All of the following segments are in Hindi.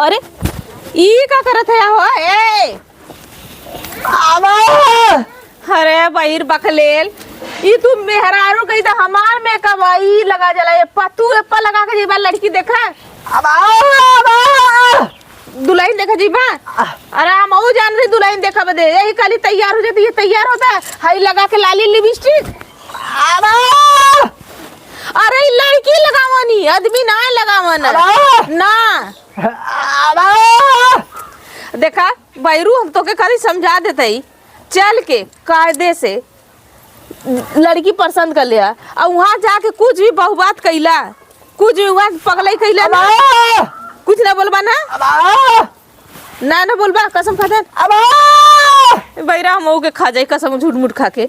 अरे ई का करत है हो ए अरे बहिर बकलेल ई तू मेहरारू कही तो हमार में कवाई लगा जला ये पतू एप्पा लगा के जीबा लड़की देखा दुल्हन देखा जीबा। अरे हम ओ जान रही दुल्हन देखा बदे यही खाली तैयार हो जाती है तैयार होता है हाई लगा के लाली लिपस्टिक। अरे लड़की लगावनी आदमी ना लगावन ना देखा बैरू हम तो के खाली समझा देते ही चल के कायदे से लड़की पसंद कर लिया और वहाँ जाके कुछ भी बहुबात कैला कुछ भी वहाँ पगलाई कैला ना कुछ ना बोलबा ना बोलबा कसम खा दे बैरा हम के खा जाए कसम झूठ मूठ खा के।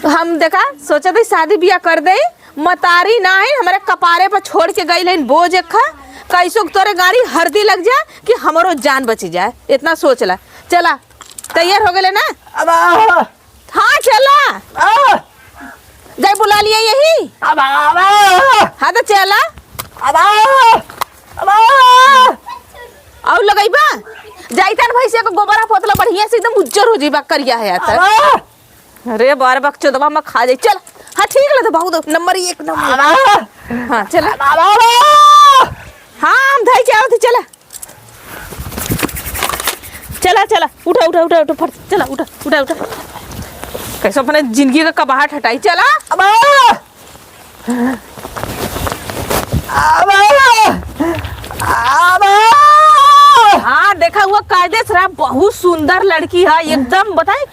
हम देखा सोचा थे शादी ब्याह कर दे मतारी ना है हमारे कपारे पर छोड़ के गई लेन बोझ खा कैसो तोरे गाड़ी हरदी लग जाए कि हमारो जान बची जाए इतना सोच ला। चला तैयार हो गए ना हाँ चला जाए बुला लिया यही हाँ तो चला और लगाई बा जाइता ना भैंसिया को गोबरा पोतला बढ़िया से एकदम उज्जर हो जाइबा करिया है यार। अरे बार बक चोदवा में खा जाए चल हाँ ठीक है तो बहुत नंबर 1 नंबर हाँ चला हाँ हम धाई के आओ थे चला चला चला उठा उठा उठा उठा फट चला उठा उठा उठा कैसे अपने जिंदगी का कबाहट हटाई चला हाँ देखा हुआ कायदे से बहुत सुंदर लड़की है एकदम बताए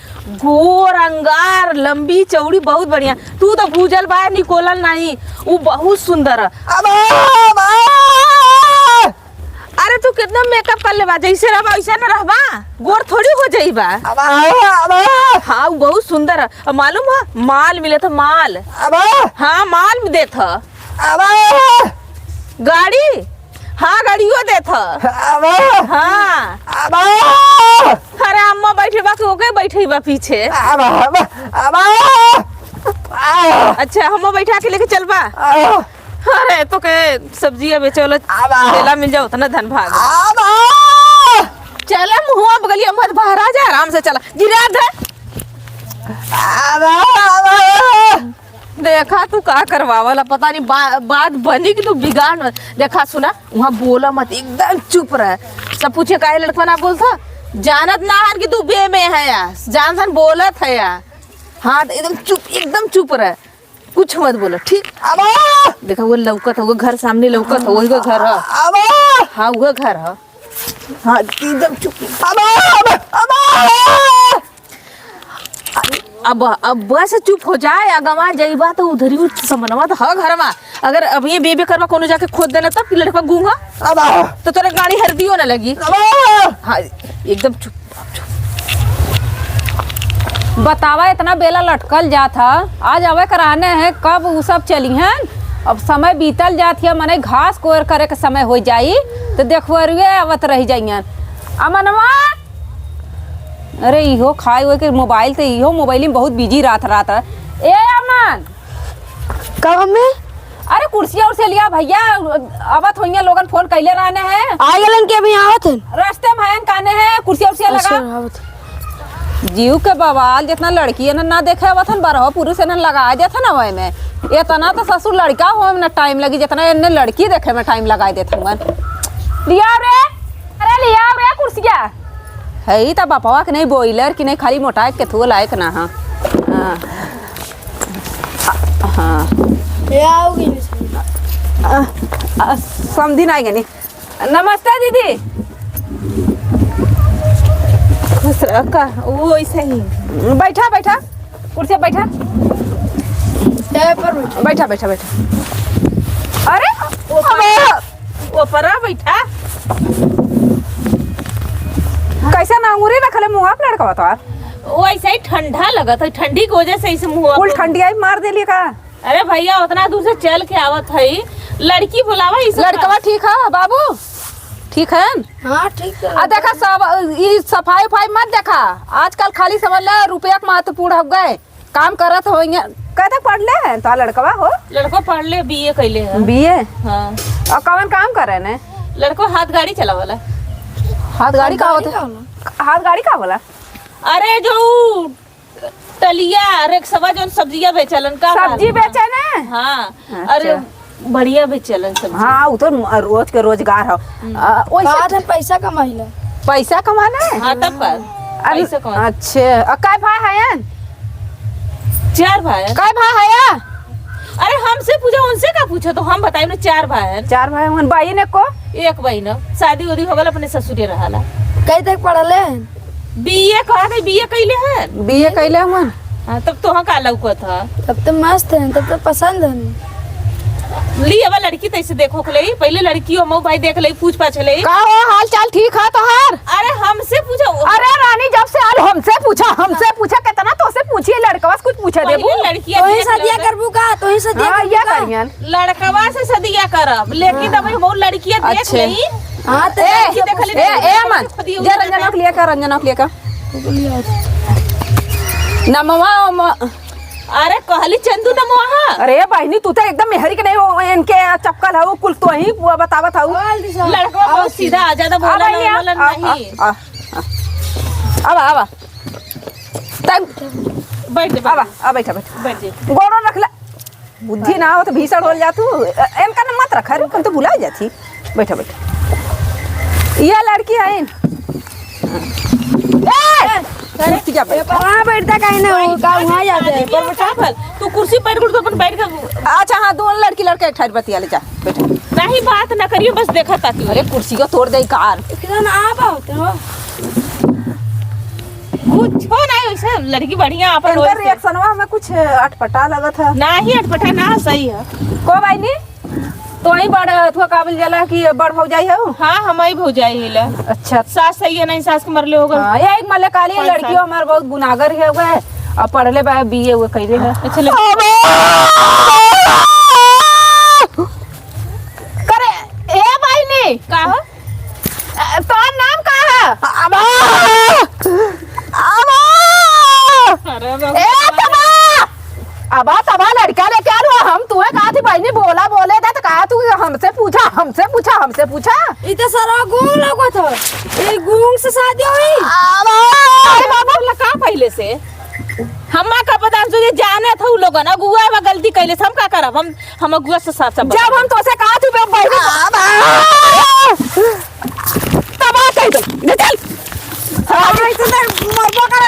गोर अंगार लंबी चौड़ी बहुत बढ़िया तू तो भूजल बाहर निकोलल नहीं वो बहुत सुंदर है। अरे तू कितना मेकअप कर लेबा जैसे रहबा वैसे न रहबा गोर थोड़ी हो जाइबा। हाँ वो बहुत सुंदर है मालूम है माल मिले तो माल हाँ माल भी देत गाड़ी हाँ गाड़ियों देत हाँ अरे अम्मा बैठे बा के ओके बैठे बा पीछे अच्छा हम बैठा के लेके चलबा। अरे तो के सब्जियां बेचोला ठेला मिल जाओ ना धन भाग चला मुँह बगलिया मत बाहर आ जा आराम से चला गिरा दे देखा तू का करवावला पता नहीं बात बनी कि तू बिगाड़ देखा सुना वहाँ बोला मत एकदम चुप रह सब पूछे काहे लड़का ना बोलता जानत ना हन कि तू बे में है या जान सन बोलत है या हाँ एकदम चुप रह कुछ मत बोलो ठीक। देखा वो लौकत है वो घर सामने लौकत है वही घर है हाँ वो घर है हाँ एकदम चुप अब बस चुप हो जाए अगवा जाइबा तो उधर ही समनवा तो है घर में अगर अब ये बेबे करवा कोनो जाके खोद देना तब कि लड़का गूंगा तो तेरे गाड़ी हरदियो ना लगी। हाँ एकदम चुप बतावा इतना बेला लटकल जात है आज आवे कराने हैं कब वो सब चली हैं अब समय बीतल जात है मने घास कोर करे के समय हो जाई तो देखवरुए आवत रह जाइयन अमनवा। अरे इहो खाए हुए के मोबाइल ते इहो मोबाइल में बहुत बिजी रात ए अमन कब में अरे कुर्सिया उर्सिया लिया भैया आवत होइया लोगन फोन कैले रहने हैं आ गेलन के अभी आवत हैं रास्ते में हैं काने हैं कुर्सिया उर्सिया लगा जीव के बवाल जितना लड़की है ना देखे आवत हन बारह पुरुष ने लगा देता ना वही में इतना तो ससुर लड़का हो ना टाइम लगी जितना इन्हें लड़की देखे में टाइम लगा देता हूँ लिया रे अरे लिया रे कुर्सिया है तो बापवा के नहीं बॉयलर की नहीं खाली मोटा के थो लायक ना हाँ हाँ समझी ना गनी नमस्ते दीदी खुश रह का वो ऐसे ही बैठा बैठा कुर्सी बैठा बैठा बैठा बैठा अरे वो परा बैठा कैसा ना अंगूरी रखले मुँह आप लड़का बता वो ऐसे ही ठंडा लगा था ठंडी की वजह से इसे मुँह फुल ठंडी आई मार देली का। अरे भैया उतना दूर से चल के आवत है लड़की बुलावा इस लड़का ठीक है बाबू ठीक है हाँ ठीक है देखा सब ये सफाई उफाई मत देखा आजकल खाली समझ ला रुपया महत्वपूर्ण हो गए काम करत हो कहते पढ़ ले तो लड़कवा हो लड़का पढ़ ले बीए कैले है बीए हाँ और कौन काम करे ने लड़को हाथ गाड़ी चलावला। हाथ गाड़ी का होता है? हाथ गाड़ी का बोला? अरे जो टलिया रेक्सवा जो सब्जियां बेचलन का सब्जी बेचे ना? हाँ अरे बढ़िया बेचलन सब्जी। हाँ वो तो रोज के रोजगार हो। बात है पैसा कमाइला। पैसा कमाना है? हाँ तब पर पैसा कमा। अच्छा काय भाई है? 4 भाई हैं। काय भाई है? अरे हमसे पूछा उनसे का पूछा तो हम बताए ना 4 भाई हैं। 4 भाई मन भाई ने को? एक बहन शादी उदी हो गल अपने ससुरे रहला। कई तक पढ़ले हैं? बीए कहा नहीं बीए कैले हैं। बीए कैले मन? हाँ तब तो हाँ का लौका था। तब तो मस्त है, तब तो पसंद है। ली अब लड़की तो ऐसे देखो ले पहले लड़की हो मऊ भाई देख ले पूछ पाछ ले। का हो हाल चाल ठीक है तोहार? अरे हमसे पूछो। अरे रानी जब से आज हमसे पूछा कितना तो से पूछिए लड़कवा से कुछ पूछा देबू। लड़कियां तो ही शादियां करबू का? तो ही शादियां हाँ करबू ये का? करियन। लड़कवा से शादियां करब लेकिन अब हम लड़कियां देख अच्छे। नहीं। हाँ तो ए अमन जे रंजना के लिए का रंजना के लिए का नमवा। अरे कहली चंदू नमवा। अरे बहनी तू तो एकदम मेहरी के नहीं हो इनके चपकल हो कुल तो ही बतावत हो। लड़का बहुत सीधा आ ज्यादा बोला नहीं। अब आवा तब बैठ जा आवा आ बैठा बैठ जा। गोड़ो रख ला बुद्धि ना हो तो भीषण हो जातू इनका न मत रखा रे तो भुला जाती। बैठा ये लड़की है वहाँ बैठता कहीं ना हो का वहाँ जाते हैं। पर बता फल तू कुर्सी पर गुड़ तो अपन बैठ के। अच्छा हाँ दोनों लड़की लड़के एक ठाट बतिया ले जा बैठा। नहीं बात ना करियो बस देखा ताकि। अरे कुर्सी को तोड़ दे कार कितना आप होते हो? कुछ हो नहीं वैसे लड़की बढ़िया अपन इनका रिएक्शनवा हमें कुछ अटपटा लगा था। ना ही अटपटा ना सही है। को भाई नी तो ही बड़ थोड़ा काबिल जला कि बड़ भौजाई हो। हाँ हमारी भौजाई हिला। अच्छा सास सही है नहीं सास के मरले होगा। हाँ ये एक मल्ले काली लड़की हमारे बहुत गुनागर है हुए अब पढ़ले बा बीए हुए कह रहे हैं। अच्छा करे ए भाई नी का हो तो नाम का है? अरे अब तबा लड़का लेके आ रहा हम तुम्हें कहा थी बहनी बोला बोले था तो कहा तू हमसे पूछा। इतना सारा गूंग लोगो था। ये गूंग से शादी हुई। बाबा लगा पहले से हम का पता तुझे जाने था लोग ना गुआ में गलती कैले हम का करब हम गुआ से साफ साफ जब हम तो से कहा थी तबा कह दो चल मरबो कर